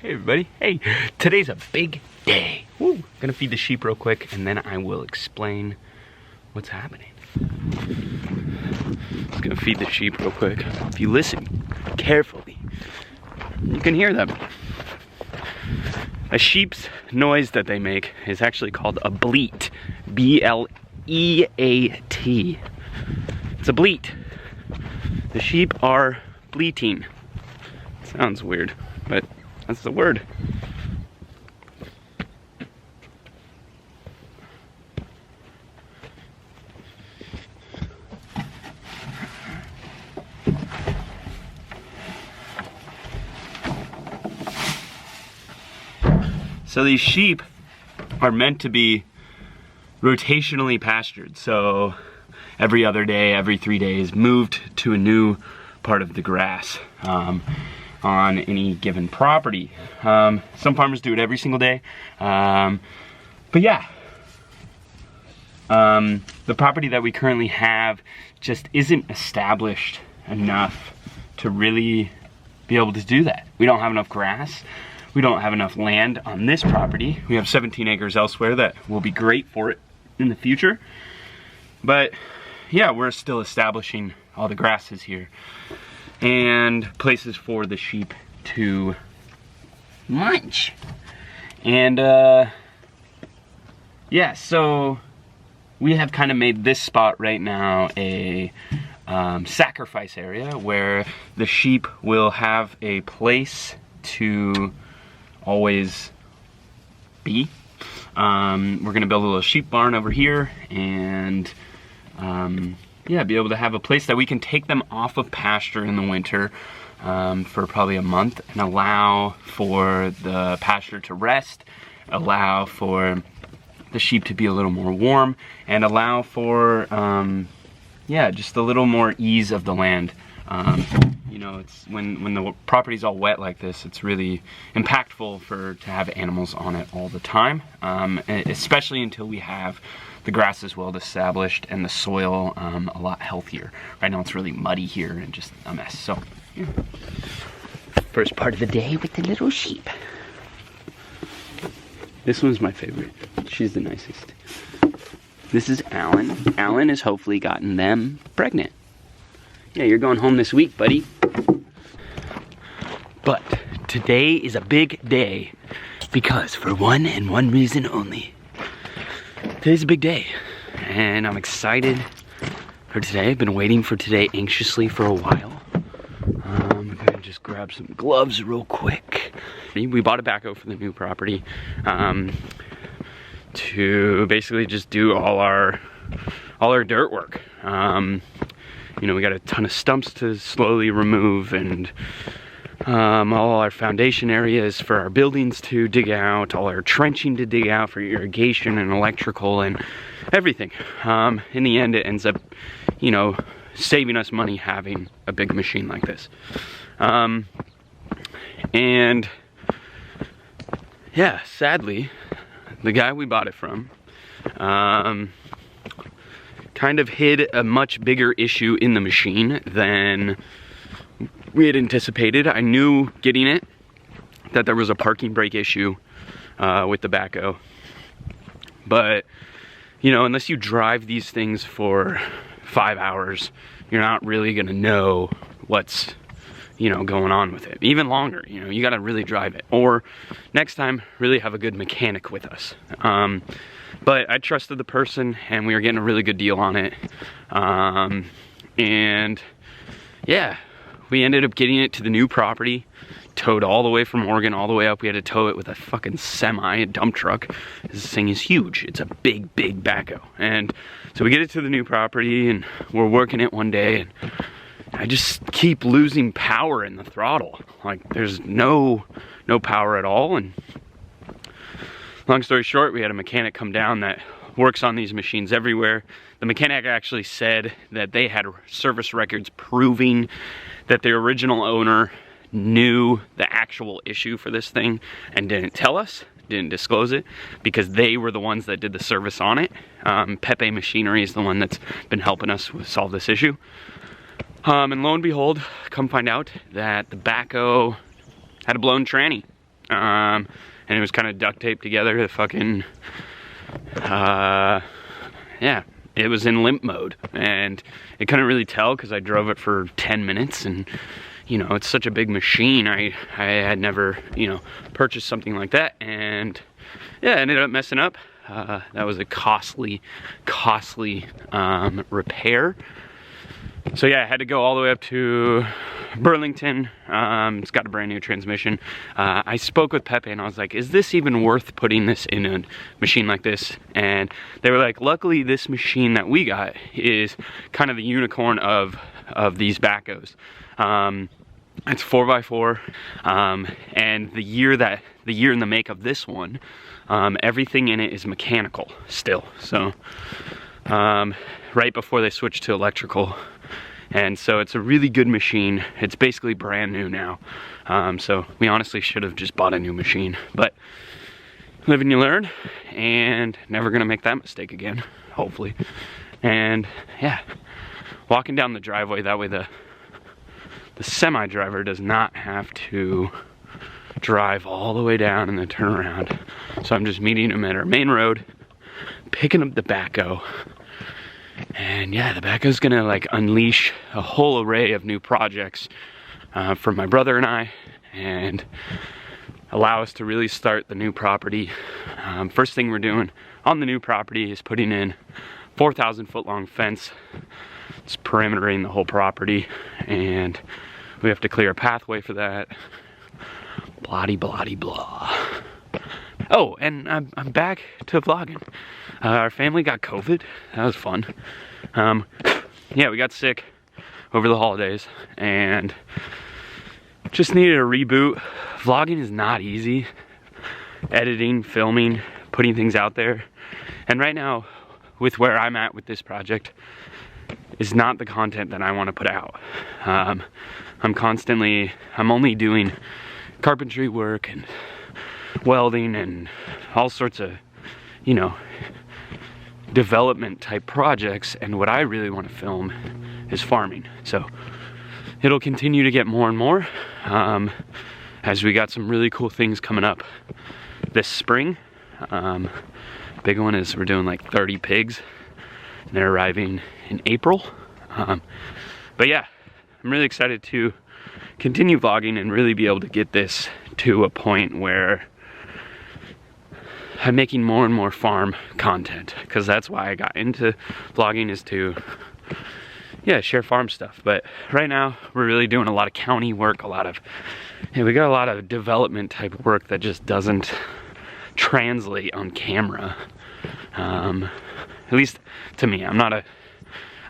Hey everybody. Hey, today's a big day. Woo. Gonna feed the sheep real quick and then I will explain what's happening. Just gonna feed the sheep real quick. If you listen carefully, you can hear them. A sheep's noise that they make is actually called a bleat. B-L-E-A-T. It's a bleat. The sheep are bleating. Sounds weird, but that's the word. So these sheep are meant to be rotationally pastured. So every other day, every 3 days, moved to a new part of the grass on any given property. Some farmers do it every single day. But yeah, the property that we currently have just isn't established enough to really be able to do that. We don't have enough grass. We don't have enough land on this property. We have 17 acres elsewhere that will be great for it in the future. But yeah, we're still establishing all the grasses here and places for the sheep to munch. And yeah, so we have kind of made this spot right now a sacrifice area where the sheep will have a place to always be. We're gonna build a little sheep barn over here and yeah, be able to have a place that we can take them off of pasture in the winter for probably a month and allow for the pasture to rest, allow for the sheep to be a little more warm, and allow for yeah, just a little more ease of the land. You know, it's when the property's all wet like this, it's really impactful to have animals on it all the time, especially until we have the grass is well established and the soil a lot healthier. Right now it's really muddy here and just a mess. So, yeah. First part of the day with the little sheep. This one's my favorite. She's the nicest. This is Alan. Alan has hopefully gotten them pregnant. Yeah, you're going home this week, buddy. But today is a big day because for one and one reason only. Today's a big day and I'm excited for today. I've been waiting for today anxiously for a while. I'm gonna just grab some gloves real quick. We bought a backhoe for the new property to basically just do all our dirt work. You know, we got a ton of stumps to slowly remove and all our foundation areas for our buildings to dig out, all our trenching to dig out for irrigation and electrical and everything. In the end, it ends up, you know, saving us money having a big machine like this. And yeah, sadly, the guy we bought it from, kind of hid a much bigger issue in the machine than we had anticipated. I knew getting it that there was a parking brake issue with the backhoe. But, you know, unless you drive these things for 5 hours, you're not really gonna know what's, you know, going on with it. Even longer, you know, you gotta really drive it. Or next time, really have a good mechanic with us. But I trusted the person and we were getting a really good deal on it. And yeah, we ended up getting it to the new property, towed all the way from Oregon, all the way up. We had to tow it with a fucking semi, a dump truck. This thing is huge. It's a big, big backhoe. And so we get it to the new property and we're working it one day and I just keep losing power in the throttle. Like there's no power at all. And long story short, we had a mechanic come down that works on these machines everywhere. The mechanic actually said that they had service records proving that the original owner knew the actual issue for this thing and didn't tell us, didn't disclose it, because they were the ones that did the service on it. Pepe Machinery is the one that's been helping us solve this issue. And lo and behold, come find out that the backhoe had a blown tranny. and it was kind of duct taped together to fucking, yeah, it was in limp mode, and it couldn't really tell because I drove it for 10 minutes, and you know, it's such a big machine. I had never, you know, purchased something like that, and yeah, I ended up messing up. That was a costly repair. So yeah, I had to go all the way up to Burlington. It's got a brand new transmission. I spoke with Pepe and I was like, is this even worth putting this in a machine like this? And they were like, luckily this machine that we got is kind of the unicorn of these backhoes. It's 4x4, and the year in the make of this one, everything in it is mechanical still. So right before they switched to electrical. And so it's a really good machine. It's basically brand new now. So we honestly should have just bought a new machine, but live and you learn, and never gonna make that mistake again, hopefully. And yeah, walking down the driveway, that way the semi driver does not have to drive all the way down and then turn around. So I'm just meeting him at our main road, picking up the backhoe. And yeah, the backhoe's gonna like unleash a whole array of new projects for my brother and I, and allow us to really start the new property. First thing we're doing on the new property is putting in 4,000 foot long fence. It's perimetering the whole property, and we have to clear a pathway for that. Blah-de blah-de blah. Oh, and I'm back to vlogging. Our family got COVID. That was fun. Yeah, we got sick over the holidays and just needed a reboot. Vlogging is not easy. Editing, filming, putting things out there. And right now, with where I'm at with this project, is not the content that I want to put out. I'm only doing carpentry work and welding and all sorts of, you know, development type projects, and what I really want to film is farming. So it'll continue to get more and more as we got some really cool things coming up this spring. Big one is we're doing like 30 pigs, and they're arriving in April. But yeah, I'm really excited to continue vlogging and really be able to get this to a point where I'm making more and more farm content, because that's why I got into vlogging, is to, yeah, share farm stuff. But right now we're really doing a lot of county work, we got a lot of development type work that just doesn't translate on camera. At least to me. I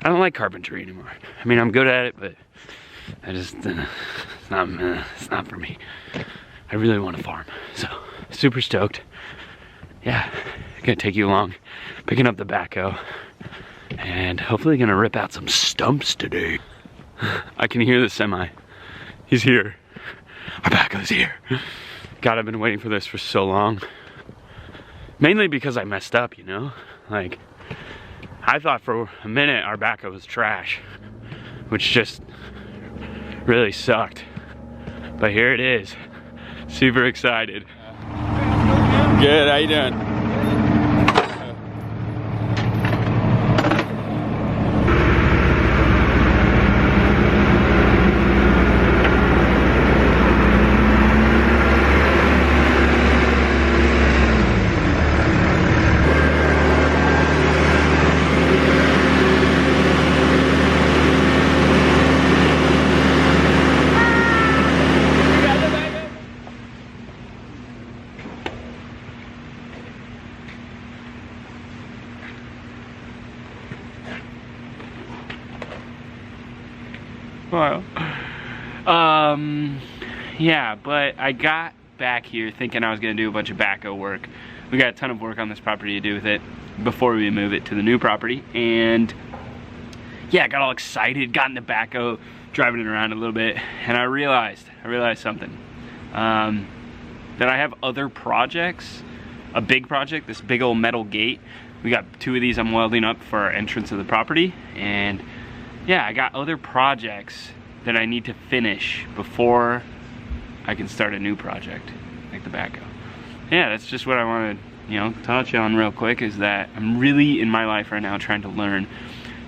don't like carpentry anymore. I mean, I'm good at it, but I just, it's not for me. I really want to farm, so super stoked. Yeah, gonna take you along, picking up the backhoe, and hopefully gonna rip out some stumps today. I can hear the semi. He's here. Our backhoe's here. God, I've been waiting for this for so long. Mainly because I messed up, you know? Like, I thought for a minute our backhoe was trash, which just really sucked. But here it is. Super excited. Good, how you doing? Wow. Yeah, but I got back here thinking I was gonna do a bunch of backhoe work. We got a ton of work on this property to do with it before we move it to the new property, and yeah, I got all excited, got in the backhoe, driving it around a little bit, and I realized something. That I have other projects, a big project, this big old metal gate. We got 2 of these I'm welding up for our entrance of the property, and yeah, I got other projects that I need to finish before I can start a new project. Like, the backhoe. Yeah, that's just what I wanted to, you know, touch on real quick, is that I'm really in my life right now trying to learn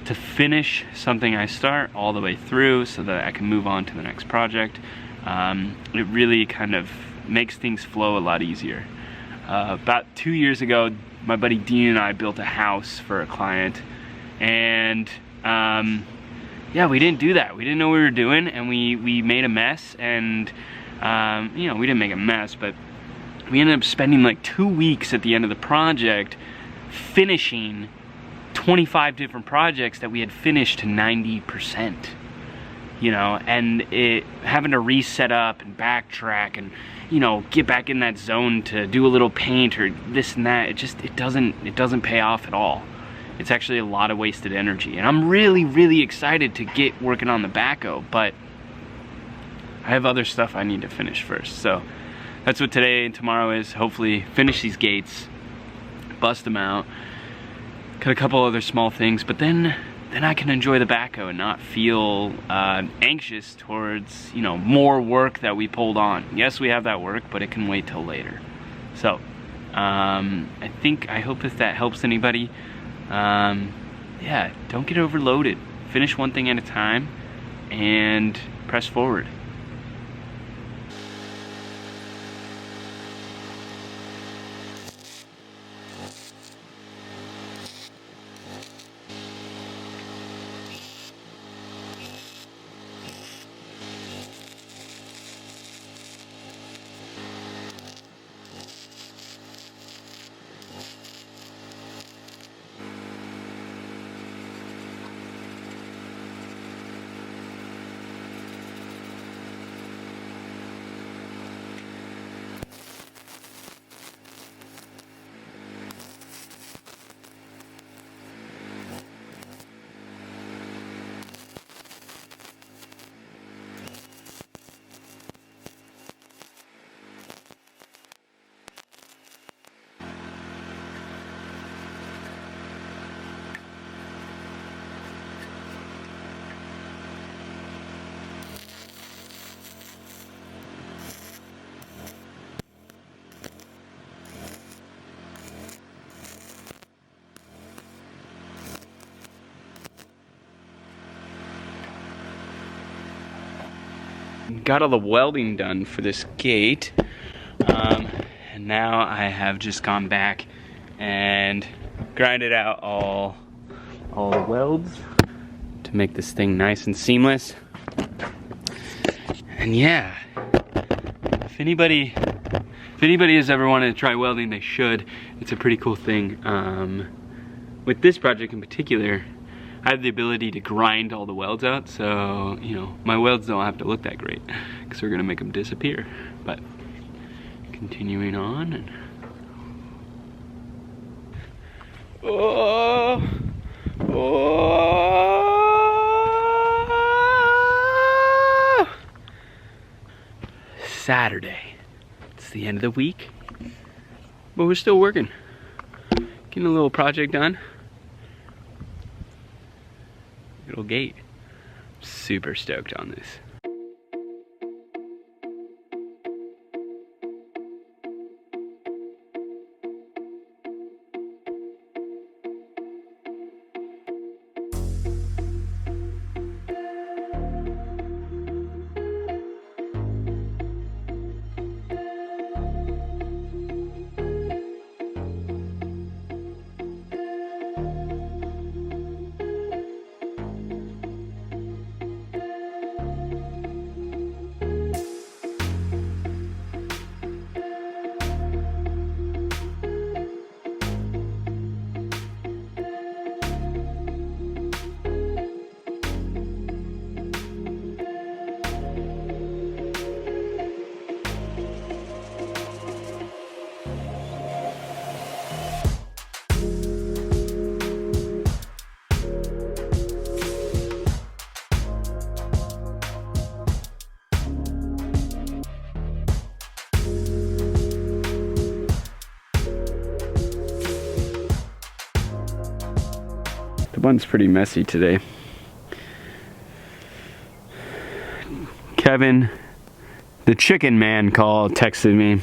to finish something I start all the way through so that I can move on to the next project. It really kind of makes things flow a lot easier. About 2 years ago, my buddy Dean and I built a house for a client, and yeah, we didn't do that. We didn't know what we were doing, and we made a mess, and you know, we didn't make a mess, but we ended up spending like 2 weeks at the end of the project finishing 25 different projects that we had finished to 90%, you know, and having to reset up and backtrack and, you know, get back in that zone to do a little paint or this and that. It doesn't pay off at all. It's actually a lot of wasted energy, and I'm really excited to get working on the backhoe, but I have other stuff I need to finish first. So that's what today and tomorrow is. Hopefully finish these gates, bust them out, cut a couple other small things, but then I can enjoy the backhoe and not feel anxious towards, you know, more work that we pulled on. Yes, we have that work, but it can wait till later. So I hope if that helps anybody, yeah, don't get overloaded. Finish one thing at a time and press forward. Got all the welding done for this gate, and now I have just gone back and grinded out all the welds to make this thing nice and seamless. And yeah, if anybody has ever wanted to try welding, they should. It's a pretty cool thing. With this project in particular, I have the ability to grind all the welds out, so, you know, my welds don't have to look that great, because we're gonna make them disappear. But continuing on, and Saturday. It's the end of the week, but we're still working, getting a little project done. Little gate. Super stoked on this. The one's pretty messy today. Kevin, the chicken man, texted me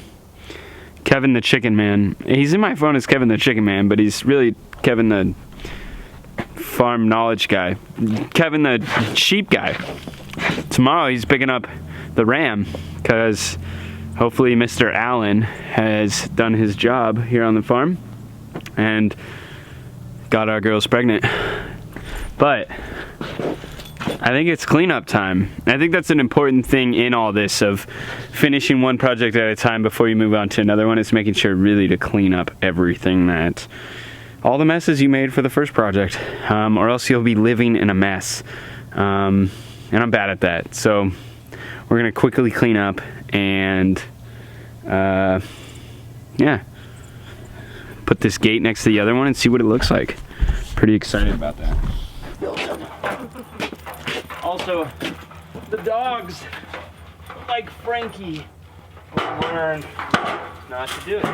Kevin the Chicken Man. He's in my phone as Kevin the Chicken Man, but he's really Kevin the farm knowledge guy. Kevin the sheep guy. Tomorrow he's picking up the ram because hopefully Mr. Allen has done his job here on the farm and got our girls pregnant. But I think it's cleanup time. I think that's an important thing in all this of finishing one project at a time before you move on to another one, is making sure really to clean up everything that, all the messes you made for the first project, or else you'll be living in a mess. And I'm bad at that. So we're gonna quickly clean up and yeah, put this gate next to the other one and see what it looks like. Pretty excited about that. Also, the dogs, like Frankie, will learn not to do it.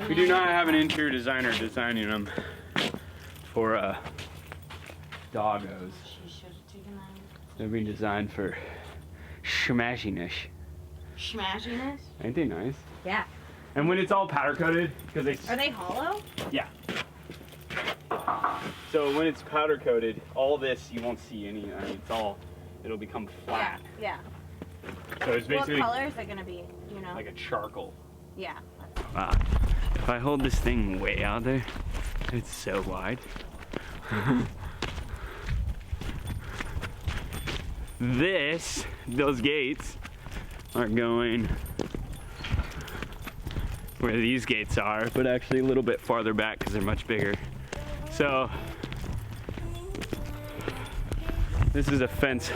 We do not have an interior designer designing them for doggos. They're being designed for schmashiness. Schmashiness? Ain't they nice? Yeah. And when it's all powder coated, because they... Are they hollow? Yeah. So when it's powder coated, all this you won't see any. I mean, it's all, it'll become flat. Yeah. So it's basically. What color is it gonna be? Do you know? Like a charcoal. Yeah. Wow. If I hold this thing way out there, it's so wide. Those gates are going where these gates are, but actually a little bit farther back because they're much bigger. So this is a fence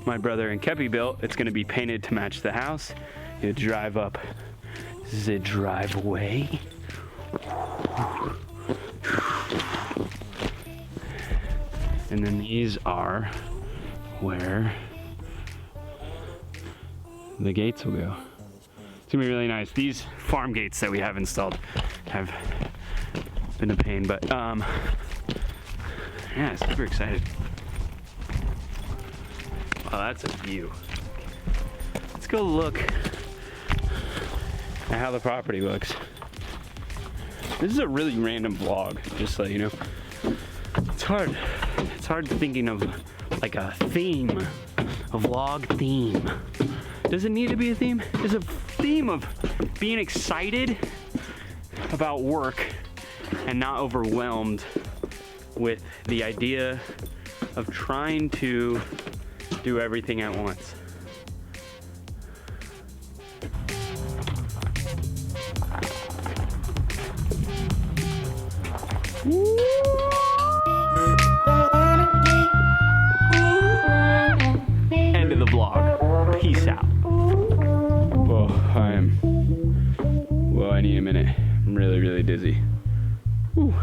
my brother and Kepi built. It's gonna be painted to match the house. You drive up the driveway. And then these are where the gates will go. It's gonna be really nice. These farm gates that we have installed have been a pain, but yeah, super excited. Oh, that's a view. Let's go look at how the property looks. This is a really random vlog, just so you know. It's hard thinking of like a theme, a vlog theme. Does it need to be a theme? There's a theme of being excited about work and not overwhelmed with the idea of trying to do everything at once. End of the vlog. Peace out. Whoa, I need a minute. I'm really, really dizzy. Whew.